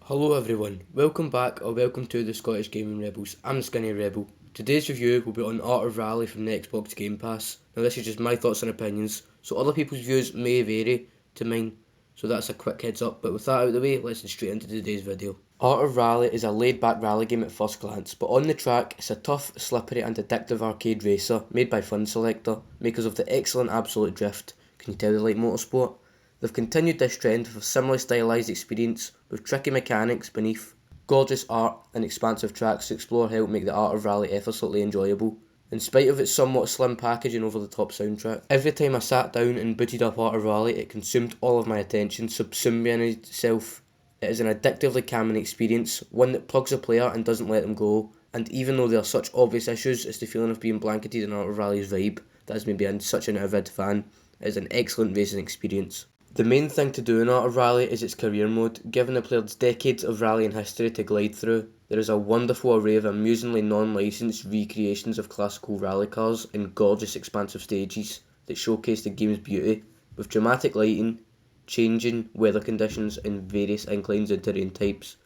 Hello everyone, welcome back or welcome to the Scottish Gaming Rebels. I'm the Skinny Rebel. Today's review will be on Art of Rally from the Xbox Game Pass. Now this is just my thoughts and opinions, so other people's views may vary to mine, so that's a quick heads up. But with that out of the way, let's get straight into today's video. Art of Rally is a laid back rally game at first glance, but on the track it's a tough, slippery and addictive arcade racer made by Fun Selector, makers of the excellent Absolute Drift. Can you tell they like motorsport? They've continued this trend with a similarly stylised experience with tricky mechanics beneath gorgeous art and expansive tracks to explore help make the Art of Rally effortlessly enjoyable, in spite of its somewhat slim packaging over the top soundtrack. Every time I sat down and booted up Art of Rally, it consumed all of my attention, subsumed me in itself. It is an addictively calming experience, one that plugs a player and doesn't let them go, and even though there are such obvious issues as the feeling of being blanketed in Art of Rally's vibe, that has made me such an avid fan, it is an excellent racing experience. The main thing to do in Art of Rally is its career mode, giving the players decades of rallying history to glide through. There is a wonderful array of amusingly non-licensed recreations of classical rally cars in gorgeous expansive stages that showcase the game's beauty, with dramatic lighting, changing weather conditions and various inclines and terrain types.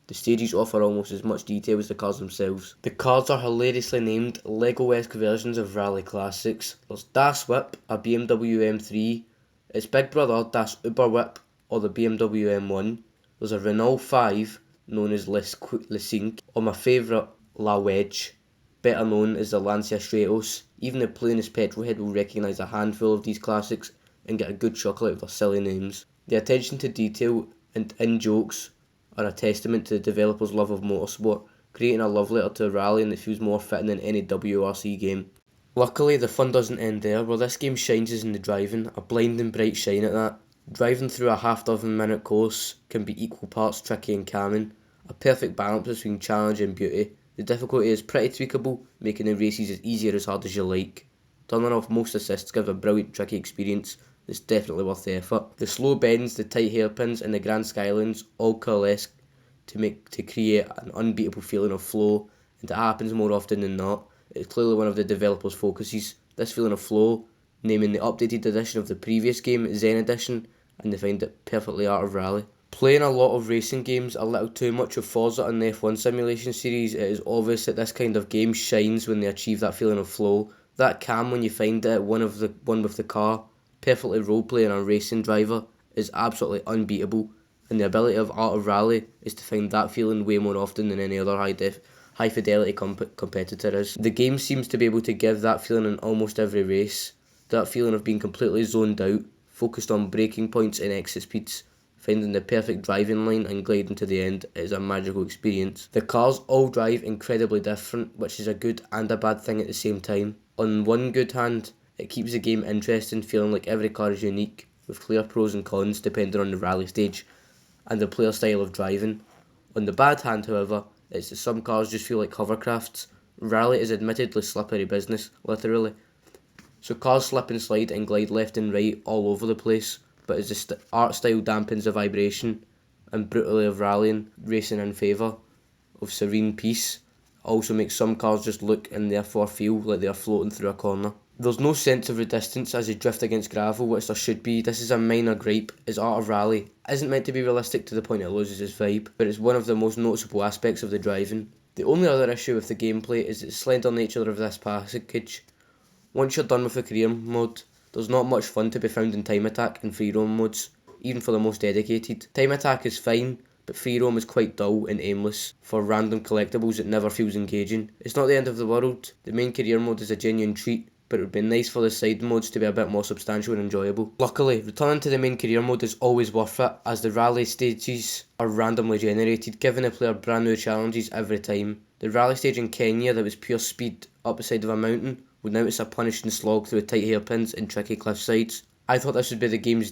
The stages offer almost as much detail as the cars themselves. The cars are hilariously named Lego-esque versions of rally classics. There's Das Whip, a BMW M3, its big brother, Das Überwhip, or the BMW M1. There's a Renault 5, known as Le 5, or my favourite, La Wedge, better known as the Lancia Stratos. Even the plainest petrolhead will recognise a handful of these classics and get a good chuckle out of their silly names. The attention to detail and in-jokes are a testament to the developers' love of motorsport, creating a love letter to rallying that feels more fitting than any WRC game. Luckily, the fun doesn't end there. Where this game shines is in the driving, a blinding bright shine at that. Driving through a half-dozen-minute course can be equal parts tricky and calming, a perfect balance between challenge and beauty. The difficulty is pretty tweakable, making the races as easy or as hard as you like. Turning off most assists gives a brilliant tricky experience that's definitely worth the effort. The slow bends, the tight hairpins and the grand skylines all coalesce to create an unbeatable feeling of flow, and it happens more often than not. It's clearly one of the developers' focuses. This feeling of flow, naming the updated edition of the previous game Zen Edition, and they find it perfectly Art of Rally. Playing a lot of racing games, a little too much of Forza and the F1 simulation series, it is obvious that this kind of game shines when they achieve that feeling of flow. That calm when you find it, one with the car, perfectly role-playing a racing driver, is absolutely unbeatable, and the ability of Art of Rally is to find that feeling way more often than any other high fidelity competitor is. The game seems to be able to give that feeling in almost every race, that feeling of being completely zoned out, focused on braking points and exit speeds, finding the perfect driving line and gliding to the end is a magical experience. The cars all drive incredibly different, which is a good and a bad thing at the same time. On one good hand, it keeps the game interesting, feeling like every car is unique, with clear pros and cons depending on the rally stage and the player style of driving. On the bad hand, however, it's that some cars just feel like hovercrafts. Rally is admittedly slippery business, literally. So cars slip and slide and glide left and right all over the place, but as the art style dampens the vibration and brutality of rallying, racing in favour of serene peace, also makes some cars just look and therefore feel like they are floating through a corner. There's no sense of resistance as they drift against gravel, which there should be. This is a minor gripe, as Art of Rally isn't meant to be realistic to the point it loses its vibe, but it's one of the most noticeable aspects of the driving. The only other issue with the gameplay is the slender nature of this package. Once you're done with the career mode, there's not much fun to be found in time attack and free roam modes, even for the most dedicated. Time attack is fine, but free roam is quite dull and aimless for random collectibles that never feels engaging. It's not the end of the world. The main career mode is a genuine treat, but it would be nice for the side modes to be a bit more substantial and enjoyable. Luckily, returning to the main career mode is always worth it, as the rally stages are randomly generated, giving the player brand new challenges every time. The rally stage in Kenya that was pure speed up the side of a mountain would now it's a punishing slog through tight hairpins and tricky cliff sides. I thought this would be the game's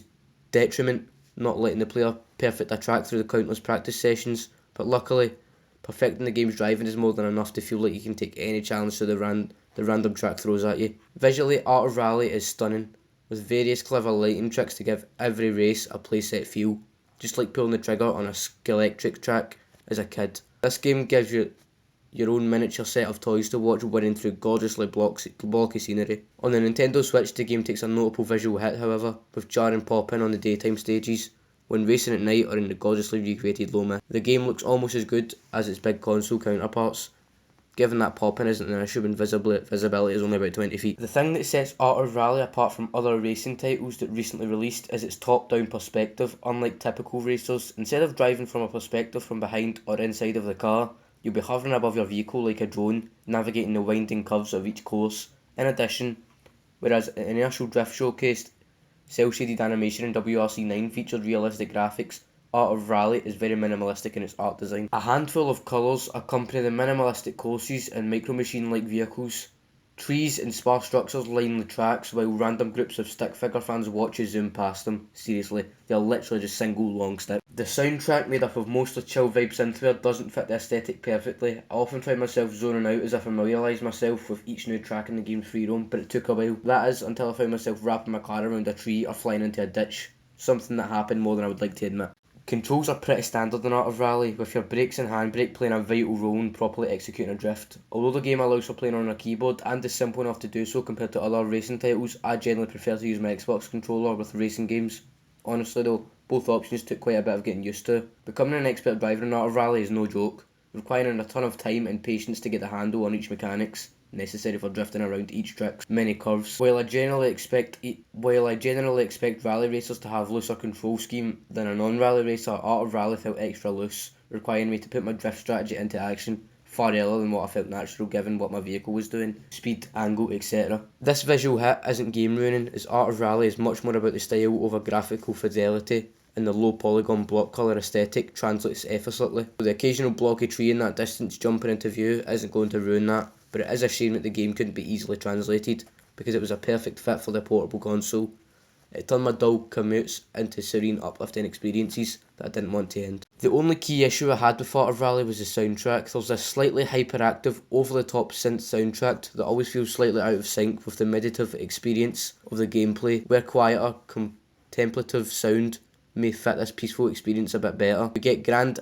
detriment, not letting the player perfect a track through the countless practice sessions, but luckily, perfecting the game's driving is more than enough to feel like you can take any challenge to the random track throws at you. Visually, Art of Rally is stunning, with various clever lighting tricks to give every race a playset feel, just like pulling the trigger on a Skeletric track as a kid. This game gives you your own miniature set of toys to watch winning through gorgeously blocky scenery. On the Nintendo Switch, the game takes a notable visual hit, however, with jarring pop-in on the daytime stages, when racing at night or in the gorgeously recreated Loma. The game looks almost as good as its big console counterparts, given that pop-in isn't an issue when visibility is only about 20 feet. The thing that sets Art of Rally apart from other racing titles that recently released is its top-down perspective. Unlike typical racers, instead of driving from a perspective from behind or inside of the car, you'll be hovering above your vehicle like a drone, navigating the winding curves of each course. In addition, whereas Inertial Drift showcased cel-shaded animation in WRC9 featured realistic graphics, Art of Rally is very minimalistic in its art design. A handful of colours accompany the minimalistic courses and Micro Machine-like vehicles. Trees and sparse structures line the tracks while random groups of stick figure fans watch you zoom past them. Seriously, they are literally just single long sticks. The soundtrack, made up of mostly chill vibe synthware, doesn't fit the aesthetic perfectly. I often find myself zoning out as I familiarise myself with each new track in the game's free roam, but it took a while. That is, until I found myself wrapping my car around a tree or flying into a ditch. Something that happened more than I would like to admit. Controls are pretty standard in Art of Rally, with your brakes and handbrake playing a vital role in properly executing a drift. Although the game allows for playing on a keyboard and is simple enough to do so compared to other racing titles, I generally prefer to use my Xbox controller with racing games. Honestly though, both options took quite a bit of getting used to. Becoming an expert driver in Art of Rally is no joke, requiring a ton of time and patience to get the handle on each mechanics necessary for drifting around each trick's many curves. While I generally expect rally racers to have looser control scheme than a non-rally racer, Art of Rally felt extra loose, requiring me to put my drift strategy into action far earlier than what I felt natural given what my vehicle was doing, speed, angle, etc. This visual hit isn't game ruining, as Art of Rally is much more about the style over graphical fidelity, and the low polygon block colour aesthetic translates effortlessly. The occasional blocky tree in that distance jumping into view isn't going to ruin that, but it is a shame that the game couldn't be easily translated, because it was a perfect fit for the portable console. It turned my dull commutes into serene, uplifting experiences that I didn't want to end. The only key issue I had with Art of Rally was the soundtrack. There's this slightly hyperactive, over-the-top synth soundtrack that always feels slightly out of sync with the meditative experience of the gameplay, where quieter, contemplative sound may fit this peaceful experience a bit better. We get grand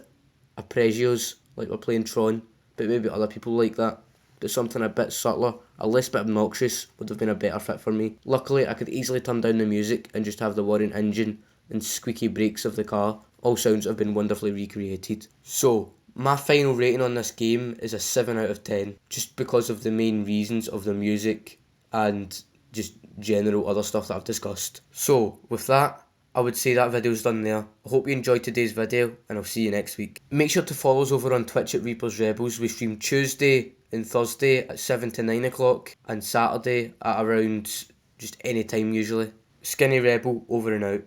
arpeggios like we're playing Tron, but maybe other people like that. But something a bit subtler, a less bit obnoxious, would have been a better fit for me. Luckily, I could easily turn down the music and just have the whirring engine and squeaky brakes of the car. All sounds have been wonderfully recreated. So, my final rating on this game is a 7 out of 10, just because of the main reasons of the music and just general other stuff that I've discussed. So, with that, I would say that video's done there. I hope you enjoyed today's video, and I'll see you next week. Make sure to follow us over on Twitch at Reapers Rebels. We stream Tuesday and Thursday at 7 to 9 o'clock, and Saturday at around just any time usually. Skinny Rebel, over and out.